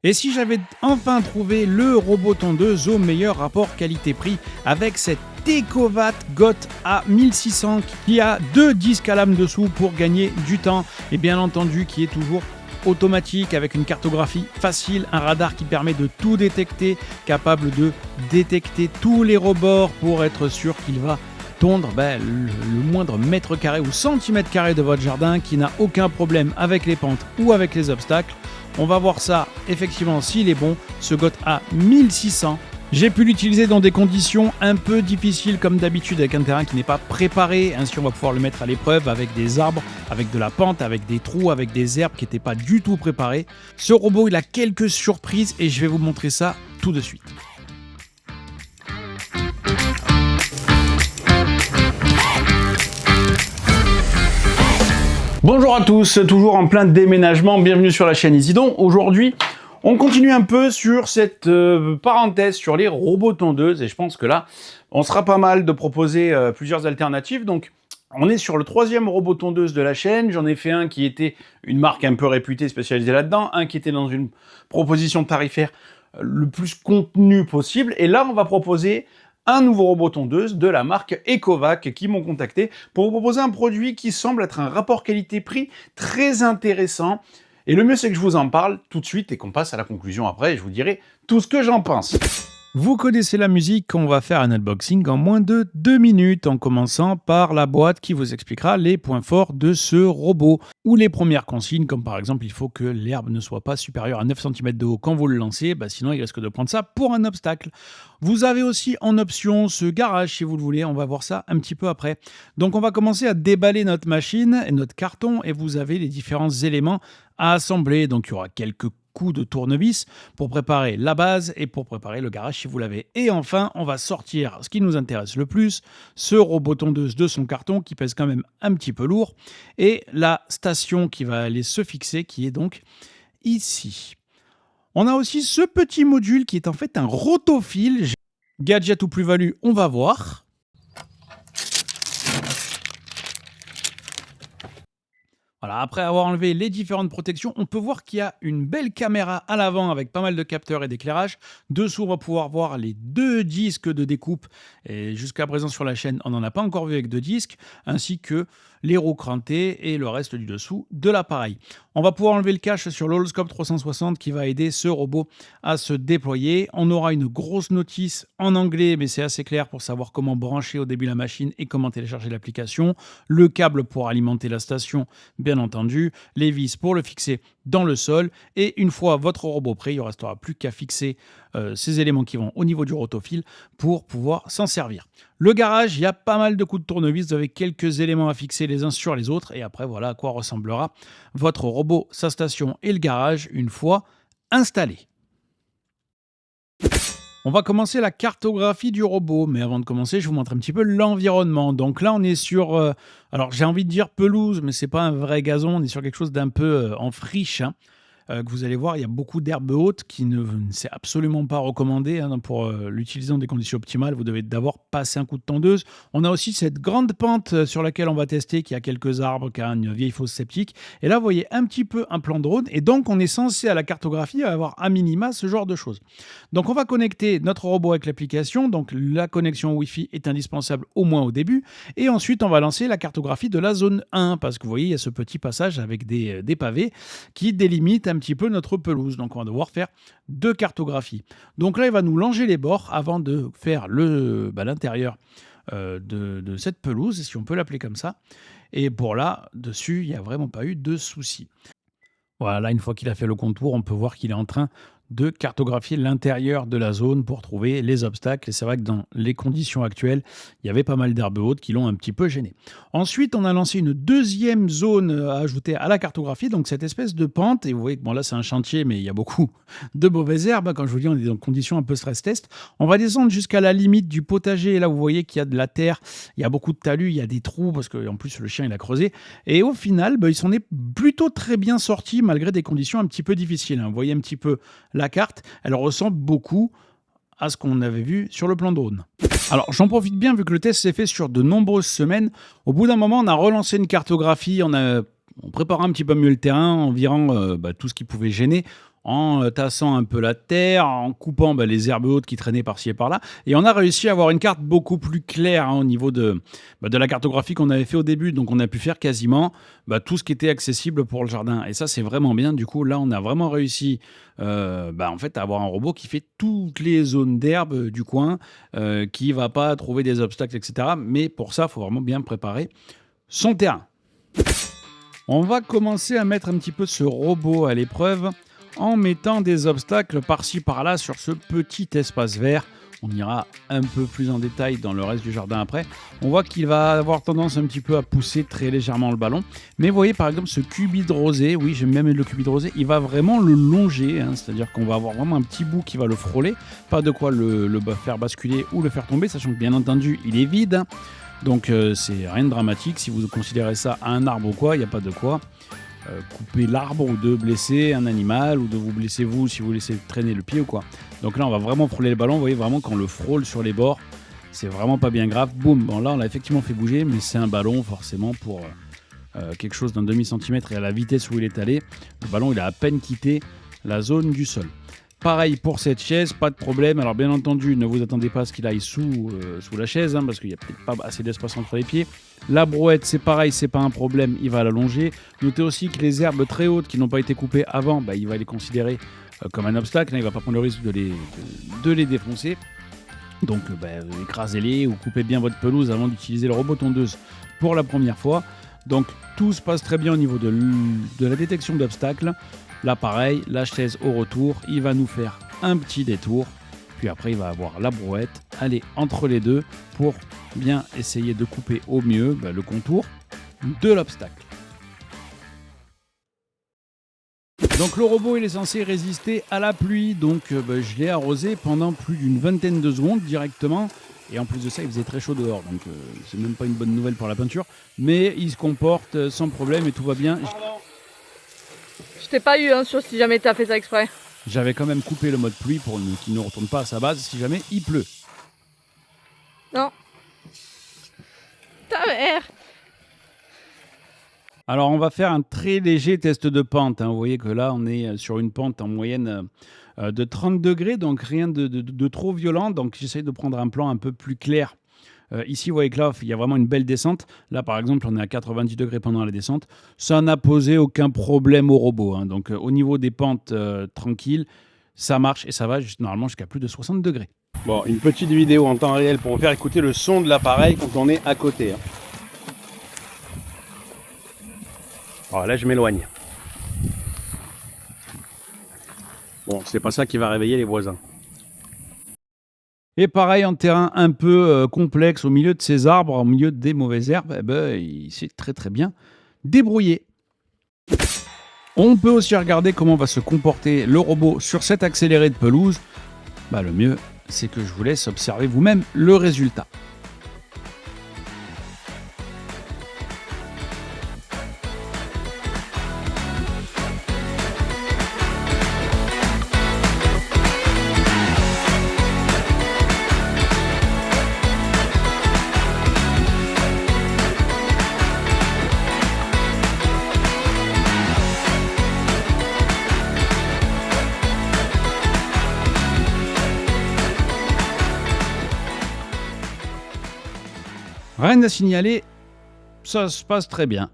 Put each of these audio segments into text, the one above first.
Et si j'avais enfin trouvé le robot tondeuse au meilleur rapport qualité-prix avec cette Ecovat GOT A1600 qui a 2 disques à lame dessous pour gagner du temps et bien entendu qui est toujours automatique avec une cartographie facile, un radar qui permet de tout détecter, capable de détecter tous les rebords pour être sûr qu'il va tondre le moindre mètre carré ou centimètre carré de votre jardin, qui n'a aucun problème avec les pentes ou avec les obstacles. On va voir ça effectivement s'il est bon, ce GOT A1600. J'ai pu l'utiliser dans des conditions un peu difficiles comme d'habitude avec un terrain qui n'est pas préparé. Ainsi on va pouvoir le mettre à l'épreuve avec des arbres, avec de la pente, avec des trous, avec des herbes qui n'étaient pas du tout préparées. Ce robot il a quelques surprises et je vais vous montrer ça tout de suite. Bonjour à tous, toujours en plein déménagement, bienvenue sur la chaîne Isidon. Aujourd'hui, on continue un peu sur cette parenthèse sur les robots tondeuses et je pense que là, on sera pas mal de proposer plusieurs alternatives. Donc, on est sur le 3e robot tondeuse de la chaîne. J'en ai fait un qui était une marque un peu réputée, spécialisée là-dedans, un qui était dans une proposition tarifaire le plus contenue possible. Et là, on va proposer un nouveau robot tondeuse de la marque Ecovac qui m'ont contacté pour vous proposer un produit qui semble être un rapport qualité-prix très intéressant. Et le mieux, c'est que je vous en parle tout de suite et qu'on passe à la conclusion après et je vous dirai tout ce que j'en pense. Vous connaissez la musique, on va faire un unboxing en moins de 2 minutes en commençant par la boîte qui vous expliquera les points forts de ce robot ou les premières consignes comme par exemple il faut que l'herbe ne soit pas supérieure à 9 cm de haut quand vous le lancez, sinon il risque de prendre ça pour un obstacle. Vous avez aussi en option ce garage si vous le voulez, on va voir ça un petit peu après. Donc on va commencer à déballer notre machine et notre carton et vous avez les différents éléments à assembler. Donc il y aura quelques coups de tournevis pour préparer la base et pour préparer le garage si vous l'avez. Et enfin, on va sortir ce qui nous intéresse le plus, ce robot tondeuse de son carton qui pèse quand même un petit peu lourd et la station qui va aller se fixer qui est donc ici. On a aussi ce petit module qui est en fait un rotophile. Gadget ou plus-value, on va voir. Voilà, après avoir enlevé les différentes protections, on peut voir qu'il y a une belle caméra à l'avant avec pas mal de capteurs et d'éclairage. Dessous, on va pouvoir voir les 2 disques de découpe. Et jusqu'à présent sur la chaîne, on n'en a pas encore vu avec 2 disques, ainsi que les roues crantées et le reste du dessous de l'appareil. On va pouvoir enlever le cache sur l'Holoscope 360 qui va aider ce robot à se déployer. On aura une grosse notice en anglais, mais c'est assez clair pour savoir comment brancher au début la machine et comment télécharger l'application. Le câble pour alimenter la station, bien entendu, les vis pour le fixer dans le sol et une fois votre robot prêt, il ne restera plus qu'à fixer ces éléments qui vont au niveau du rotophile pour pouvoir s'en servir. Le garage, il y a pas mal de coups de tournevis avec quelques éléments à fixer les uns sur les autres et après voilà à quoi ressemblera votre robot, sa station et le garage une fois installés. On va commencer la cartographie du robot, mais avant de commencer, je vous montre un petit peu l'environnement. Donc là, on est sur, alors j'ai envie de dire pelouse, mais c'est pas un vrai gazon, on est sur quelque chose d'un peu en friche, que vous allez voir, il y a beaucoup d'herbes hautes qui c'est absolument pas recommandé pour l'utiliser dans des conditions optimales. Vous devez d'abord passer un coup de tondeuse. On a aussi cette grande pente sur laquelle on va tester, qui a quelques arbres, qui a une vieille fosse septique. Et là, vous voyez un petit peu un plan de drone. Et donc, on est censé à la cartographie avoir à minima ce genre de choses. Donc, on va connecter notre robot avec l'application. Donc, la connexion Wi-Fi est indispensable au moins au début. Et ensuite, on va lancer la cartographie de la zone 1 parce que vous voyez, il y a ce petit passage avec des pavés qui délimite un petit peu notre pelouse. Donc, on va devoir faire 2 cartographies. Donc là, il va nous longer les bords avant de faire l'intérieur de cette pelouse, si on peut l'appeler comme ça. Et pour là, dessus, il n'y a vraiment pas eu de souci. Voilà, une fois qu'il a fait le contour, on peut voir qu'il est en train de cartographier l'intérieur de la zone pour trouver les obstacles. Et c'est vrai que dans les conditions actuelles, il y avait pas mal d'herbes hautes qui l'ont un petit peu gêné. Ensuite, on a lancé une 2e zone à ajouter à la cartographie, donc cette espèce de pente. Et vous voyez que là, c'est un chantier, mais il y a beaucoup de mauvaises herbes. Quand je vous dis, on est dans des conditions un peu stress test. On va descendre jusqu'à la limite du potager. Et là, vous voyez qu'il y a de la terre, il y a beaucoup de talus, il y a des trous, parce qu'en plus, le chien, il a creusé. Et au final, il s'en est plutôt très bien sorti, malgré des conditions un petit peu difficiles. Vous voyez un petit peu la carte, elle ressemble beaucoup à ce qu'on avait vu sur le plan drone. Alors j'en profite bien vu que le test s'est fait sur de nombreuses semaines. Au bout d'un moment, on a relancé une cartographie, on prépare un petit peu mieux le terrain en virant tout ce qui pouvait gêner. en tassant un peu la terre, en coupant les herbes hautes qui traînaient par-ci et par-là. Et on a réussi à avoir une carte beaucoup plus claire au niveau de la cartographie qu'on avait fait au début. Donc on a pu faire quasiment tout ce qui était accessible pour le jardin. Et ça, c'est vraiment bien. Du coup, là, on a vraiment réussi en fait, à avoir un robot qui fait toutes les zones d'herbe du coin, qui va pas trouver des obstacles, etc. Mais pour ça, il faut vraiment bien préparer son terrain. On va commencer à mettre un petit peu ce robot à l'épreuve en mettant des obstacles par-ci par-là sur ce petit espace vert. On ira un peu plus en détail dans le reste du jardin après. On voit qu'il va avoir tendance un petit peu à pousser très légèrement le ballon. Mais vous voyez par exemple ce cubide rosé, oui j'aime bien le cubide rosé, il va vraiment le longer, c'est-à-dire qu'on va avoir vraiment un petit bout qui va le frôler. Pas de quoi le faire basculer ou le faire tomber, sachant que bien entendu il est vide. Donc c'est rien de dramatique, si vous considérez ça un arbre ou quoi, il n'y a pas de quoi couper l'arbre ou de blesser un animal ou de vous blesser vous si vous laissez traîner le pied ou quoi. Donc là on va vraiment frôler le ballon, vous voyez vraiment quand on le frôle sur les bords, c'est vraiment pas bien grave, boum. Bon là on l'a effectivement fait bouger, mais c'est un ballon forcément pour quelque chose d'un demi-centimètre et à la vitesse où il est allé, le ballon il a à peine quitté la zone du sol. Pareil pour cette chaise, pas de problème. Alors bien entendu, ne vous attendez pas à ce qu'il aille sous la chaise, parce qu'il n'y a peut-être pas assez d'espace entre les pieds. La brouette, c'est pareil, c'est pas un problème, il va l'allonger. Notez aussi que les herbes très hautes qui n'ont pas été coupées avant, il va les considérer comme un obstacle. Il ne va pas prendre le risque de les défoncer. Donc écrasez-les ou coupez bien votre pelouse avant d'utiliser le robot tondeuse pour la première fois. Donc tout se passe très bien au niveau de la détection d'obstacles. Là pareil, la chaise au retour, il va nous faire un petit détour, puis après il va avoir la brouette, aller entre les deux pour bien essayer de couper au mieux le contour de l'obstacle. Donc le robot il est censé résister à la pluie, donc je l'ai arrosé pendant plus d'une vingtaine de secondes directement. Et en plus de ça, il faisait très chaud dehors, donc c'est même pas une bonne nouvelle pour la peinture. Mais il se comporte sans problème et tout va bien. Je t'ai pas eu sur si jamais t'as fait ça exprès. J'avais quand même coupé le mode pluie pour qu'il ne retourne pas à sa base si jamais il pleut. Non. Ta mère. Alors on va faire un très léger test de pente. Vous voyez que là on est sur une pente en moyenne de 30 degrés, donc rien de trop violent. Donc j'essaye de prendre un plan un peu plus clair. Ici, vous voyez que là, il y a vraiment une belle descente. Là, par exemple, on est à 90 degrés pendant la descente. Ça n'a posé aucun problème au robot. Donc, au niveau des pentes tranquilles, ça marche et ça va normalement jusqu'à plus de 60 degrés. Bon, une petite vidéo en temps réel pour vous faire écouter le son de l'appareil quand on est à côté. Alors là, je m'éloigne. Bon, c'est pas ça qui va réveiller les voisins. Et pareil, en terrain un peu complexe, au milieu de ces arbres, au milieu des mauvaises herbes, il s'est très très bien débrouillé. On peut aussi regarder comment va se comporter le robot sur cet accéléré de pelouse. Le mieux, c'est que je vous laisse observer vous-même le résultat. Rien à signaler, ça se passe très bien.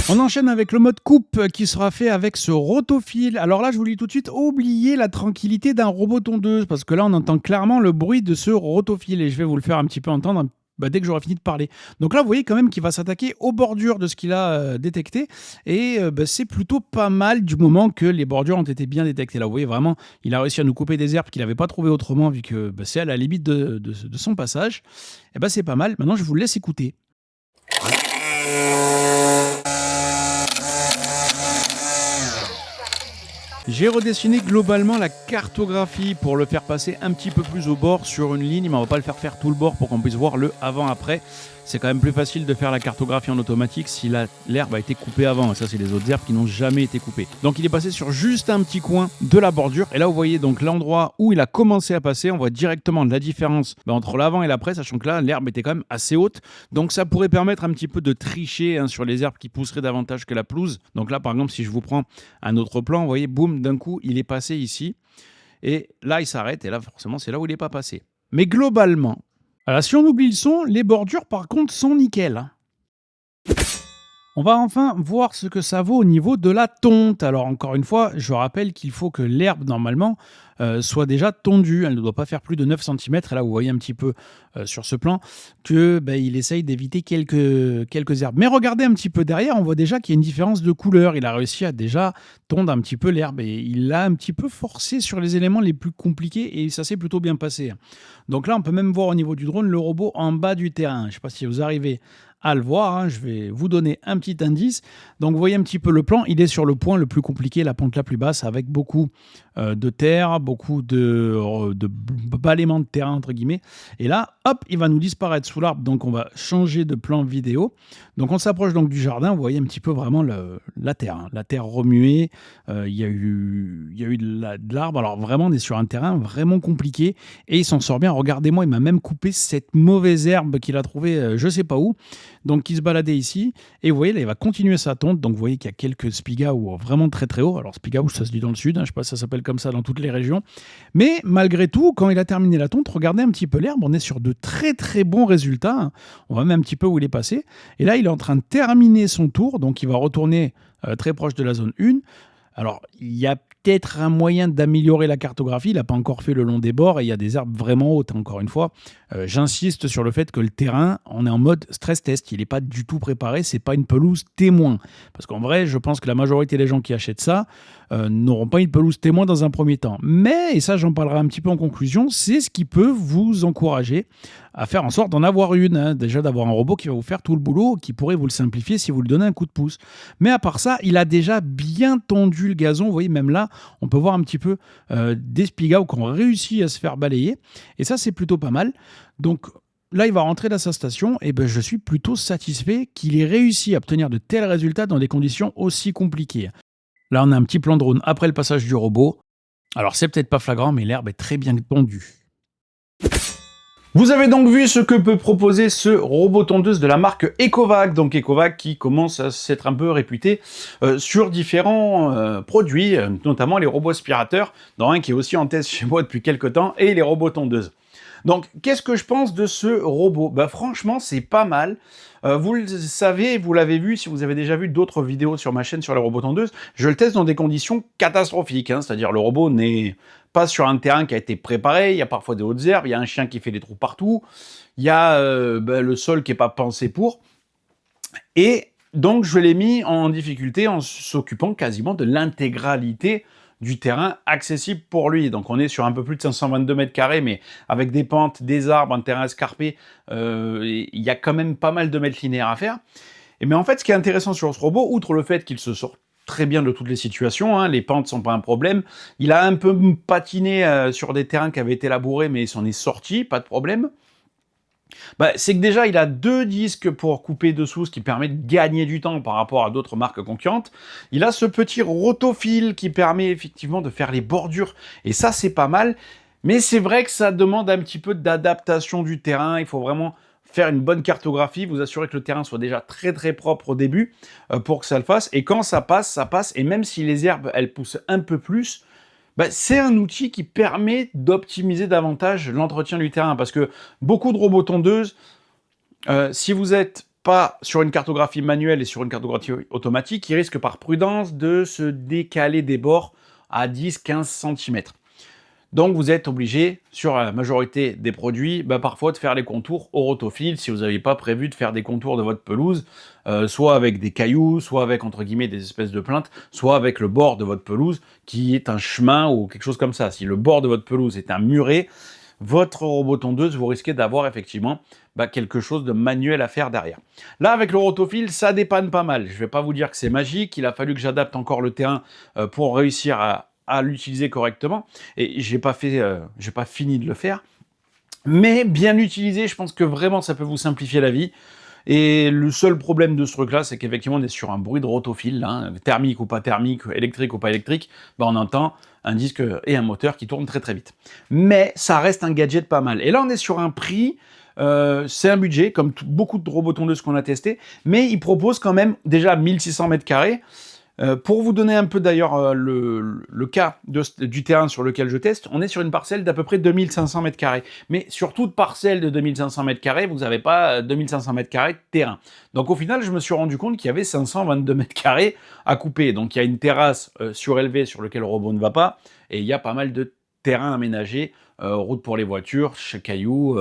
On enchaîne avec le mode coupe qui sera fait avec ce rotophile. Alors là, je vous le dis tout de suite, oubliez la tranquillité d'un robot tondeuse parce que là, on entend clairement le bruit de ce rotophile et je vais vous le faire un petit peu entendre dès que j'aurai fini de parler. Donc là, vous voyez quand même qu'il va s'attaquer aux bordures de ce qu'il a détecté et c'est plutôt pas mal du moment que les bordures ont été bien détectées. Là, vous voyez vraiment, il a réussi à nous couper des herbes qu'il n'avait pas trouvées autrement vu que c'est à la limite de son passage. Et c'est pas mal. Maintenant, je vous laisse écouter. J'ai redessiné globalement la cartographie pour le faire passer un petit peu plus au bord sur une ligne, mais on va pas le faire tout le bord pour qu'on puisse voir le avant-après. C'est quand même plus facile de faire la cartographie en automatique si l'herbe a été coupée avant. Et ça, c'est les autres herbes qui n'ont jamais été coupées. Donc, il est passé sur juste un petit coin de la bordure. Et là, vous voyez donc l'endroit où il a commencé à passer. On voit directement la différence entre l'avant et l'après, sachant que là, l'herbe était quand même assez haute. Donc, ça pourrait permettre un petit peu de tricher sur les herbes qui pousseraient davantage que la pelouse. Donc là, par exemple, si je vous prends un autre plan, vous voyez, boum, d'un coup, il est passé ici. Et là, il s'arrête. Et là, forcément, c'est là où il n'est pas passé. Mais globalement, alors, si on oublie le son, les bordures, par contre, sont nickel, hein. On va enfin voir ce que ça vaut au niveau de la tonte. Alors encore une fois, je rappelle qu'il faut que l'herbe, normalement, soit déjà tondue. Elle ne doit pas faire plus de 9 centimètres. Et là, vous voyez un petit peu sur ce plan que il essaye d'éviter quelques herbes. Mais regardez un petit peu derrière, on voit déjà qu'il y a une différence de couleur. Il a réussi à déjà tondre un petit peu l'herbe. Et il l'a un petit peu forcé sur les éléments les plus compliqués. Et ça s'est plutôt bien passé. Donc là, on peut même voir au niveau du drone le robot en bas du terrain. Je ne sais pas si vous arrivez à le voir, hein. Je vais vous donner un petit indice. Donc vous voyez un petit peu le plan, il est sur le point le plus compliqué, la pente la plus basse, avec beaucoup de terre, beaucoup de balayement de terrain entre guillemets. Et là, hop, il va nous disparaître sous l'arbre, donc on va changer de plan vidéo. Donc on s'approche donc du jardin, vous voyez un petit peu vraiment la terre, hein. La terre remuée, il y a eu de l'arbre, alors vraiment on est sur un terrain vraiment compliqué, et il s'en sort bien. Regardez-moi, il m'a même coupé cette mauvaise herbe qu'il a trouvée je sais pas où, donc qui se baladait ici, et vous voyez là il va continuer sa tonte. Donc vous voyez qu'il y a quelques spigaou vraiment très très haut. Alors spigaou, ça se dit dans le sud, hein, je sais pas si ça s'appelle comme ça dans toutes les régions, mais malgré tout, quand il a terminé la tonte, regardez un petit peu l'herbe, on est sur de très très bons résultats, hein. On voit même un petit peu où il est passé, et là il est en train de terminer son tour, donc il va retourner très proche de la zone 1. Alors, il y a peut-être un moyen d'améliorer la cartographie. Il n'a pas encore fait le long des bords et il y a des herbes vraiment hautes, encore une fois. J'insiste sur le fait que le terrain, on est en mode stress test. Il n'est pas du tout préparé. C'est pas une pelouse témoin. Parce qu'en vrai, je pense que la majorité des gens qui achètent ça n'auront pas une pelouse témoin dans un premier temps. Mais, et ça j'en parlerai un petit peu en conclusion, c'est ce qui peut vous encourager à faire en sorte d'en avoir une, hein. Déjà d'avoir un robot qui va vous faire tout le boulot, qui pourrait vous le simplifier si vous lui donnez un coup de pouce. Mais à part ça, il a déjà bien tondu le gazon. Vous voyez, même là, on peut voir un petit peu des spigaou qui ont réussi à se faire balayer. Et ça, c'est plutôt pas mal. Donc là, il va rentrer dans sa station, et je suis plutôt satisfait qu'il ait réussi à obtenir de tels résultats dans des conditions aussi compliquées. Là, on a un petit plan de drone après le passage du robot. Alors, c'est peut-être pas flagrant, mais l'herbe est très bien tondue. Vous avez donc vu ce que peut proposer ce robot tondeuse de la marque Ecovac. Donc Ecovac qui commence à s'être un peu réputé sur différents produits, notamment les robots aspirateurs, dont un qui est aussi en test chez moi depuis quelques temps, et les robots tondeuses. Donc, qu'est-ce que je pense de ce robot ? Franchement, c'est pas mal. Vous le savez, vous l'avez vu, si vous avez déjà vu d'autres vidéos sur ma chaîne sur les robots tondeuses, je le teste dans des conditions catastrophiques, hein. C'est-à-dire le robot n'est pas sur un terrain qui a été préparé, il y a parfois des hautes herbes, il y a un chien qui fait des trous partout, il y a le sol qui n'est pas pensé pour. Et donc, je l'ai mis en difficulté en s'occupant quasiment de l'intégralité du terrain accessible pour lui. Donc on est sur un peu plus de 522 mètres carrés, mais avec des pentes, des arbres, un terrain escarpé, il y a quand même pas mal de mètres linéaires à faire. Mais en fait, ce qui est intéressant sur ce robot, outre le fait qu'il se sort très bien de toutes les situations, hein, les pentes sont pas un problème, il a un peu patiné sur des terrains qui avaient été labourés, mais il s'en est sorti, pas de problème. C'est que déjà, il a 2 disques pour couper dessous, ce qui permet de gagner du temps par rapport à d'autres marques concurrentes. Il a ce petit rotofil qui permet effectivement de faire les bordures, et ça, c'est pas mal. Mais c'est vrai que ça demande un petit peu d'adaptation du terrain. Il faut vraiment faire une bonne cartographie, vous assurer que le terrain soit déjà très très propre au début pour que ça le fasse. Et quand ça passe, ça passe. Et même si les herbes, elles poussent un peu plus, c'est un outil qui permet d'optimiser davantage l'entretien du terrain, parce que beaucoup de robots tondeuses, si vous n'êtes pas sur une cartographie manuelle et sur une cartographie automatique, ils risquent par prudence de se décaler des bords à 10-15 cm. Donc vous êtes obligé, sur la majorité des produits, parfois de faire les contours au rotofil, si vous n'avez pas prévu de faire des contours de votre pelouse, soit avec des cailloux, soit avec, entre guillemets, des espèces de plinthes, soit avec le bord de votre pelouse, qui est un chemin ou quelque chose comme ça. Si le bord de votre pelouse est un muret, votre robot tondeuse, vous risquez d'avoir effectivement quelque chose de manuel à faire derrière. Là, avec le rotofil, ça dépanne pas mal. Je ne vais pas vous dire que c'est magique, il a fallu que j'adapte encore le terrain pour réussir à l'utiliser correctement, et j'ai pas fini de le faire, mais bien utilisé, je pense que vraiment ça peut vous simplifier la vie. Et le seul problème de ce truc-là, c'est qu'effectivement on est sur un bruit de rotofil, hein, thermique ou pas thermique, électrique ou pas électrique, on entend un disque et un moteur qui tournent très très vite. Mais ça reste un gadget pas mal. Et là on est sur un prix, c'est un budget, comme beaucoup de robots tondeuses qu'on a testé, mais il propose quand même déjà 1600 mètres carrés. Pour vous donner un peu d'ailleurs le cas du terrain sur lequel je teste, on est sur une parcelle d'à peu près 2500 m². Mais sur toute parcelle de 2500 m², vous n'avez pas 2500 m² de terrain. Donc au final, je me suis rendu compte qu'il y avait 522 m² à couper. Donc il y a une terrasse surélevée sur laquelle le robot ne va pas, et il y a pas mal de terrain aménagé, route pour les voitures, cailloux,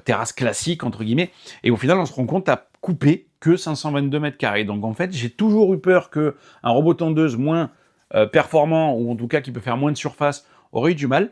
terrasse classique entre guillemets. Et au final, on se rend compte à couper que 522 m². Donc en fait, j'ai toujours eu peur qu'un robot tondeuse moins performant, ou en tout cas qui peut faire moins de surface, aurait eu du mal.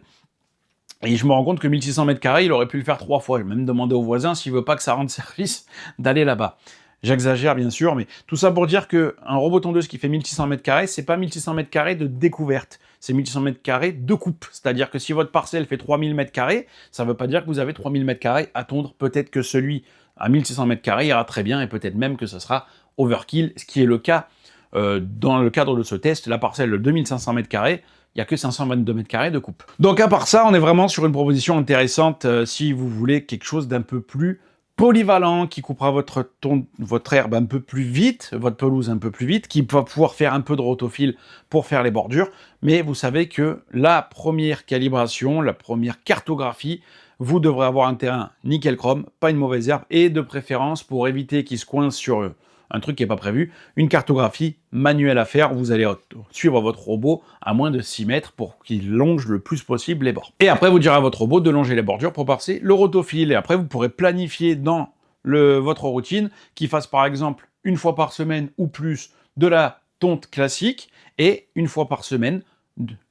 Et je me rends compte que 1600 m², il aurait pu le faire 3 fois. J'ai même demandé au voisin s'il veut pas que ça rende service d'aller là-bas. J'exagère bien sûr, mais tout ça pour dire qu'un robot tondeuse qui fait 1600 m², c'est pas 1600 m² de découverte, c'est 1600 m² de coupe. C'est-à-dire que si votre parcelle fait 3000 m², ça veut pas dire que vous avez 3000 m² à tondre. Peut-être que celui à 1600 m² ira très bien, et peut-être même que ce sera overkill, ce qui est le cas dans le cadre de ce test. La parcelle de 2500 m², il n'y a que 522 m² de coupe. Donc à part ça, on est vraiment sur une proposition intéressante si vous voulez quelque chose d'un peu plus polyvalent, qui coupera votre herbe un peu plus vite, votre pelouse un peu plus vite, qui va pouvoir faire un peu de rotofil pour faire les bordures. Mais vous savez que la première calibration, la première cartographie, vous devrez avoir un terrain nickel chrome, pas une mauvaise herbe, et de préférence, pour éviter qu'il se coince sur un truc qui n'est pas prévu, une cartographie manuelle à faire. Vous allez suivre votre robot à moins de 6 mètres pour qu'il longe le plus possible les bords. Et après, vous direz à votre robot de longer les bordures pour passer le rotofil. Et après, vous pourrez planifier dans votre routine qu'il fasse par exemple une fois par semaine ou plus de la tonte classique, et une fois par semaine,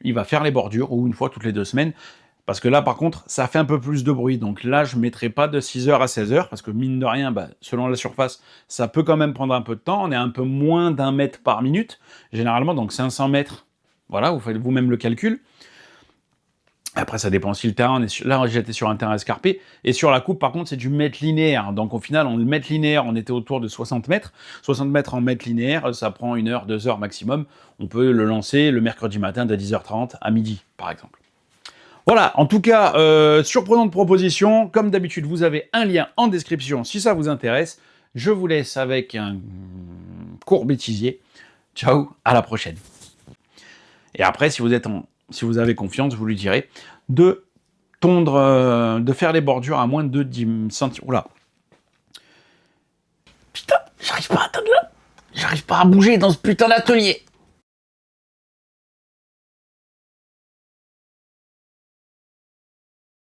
il va faire les bordures, ou une fois toutes les 2 semaines. Parce que là, par contre, ça fait un peu plus de bruit. Donc là, je ne mettrai pas de 6h à 16h, parce que mine de rien, selon la surface, ça peut quand même prendre un peu de temps. On est un peu moins d'1 mètre par minute, généralement, donc 500 mètres. Voilà, vous faites vous-même le calcul. Après, ça dépend aussi le terrain. Là, j'étais sur un terrain escarpé. Et sur la coupe, par contre, c'est du mètre linéaire. Donc au final, le mètre linéaire, on était autour de 60 mètres. 60 mètres en mètre linéaire, ça prend 1 heure, 2 heures maximum. On peut le lancer le mercredi matin de 10h30 à midi, par exemple. Voilà, en tout cas, surprenante proposition. Comme d'habitude, vous avez un lien en description si ça vous intéresse. Je vous laisse avec un court bêtisier. Ciao, à la prochaine. Et après, si vous avez confiance, vous lui direz de tondre, de faire les bordures à moins de 10 cm. Oula. Putain, j'arrive pas à atteindre là. J'arrive pas à bouger dans ce putain d'atelier.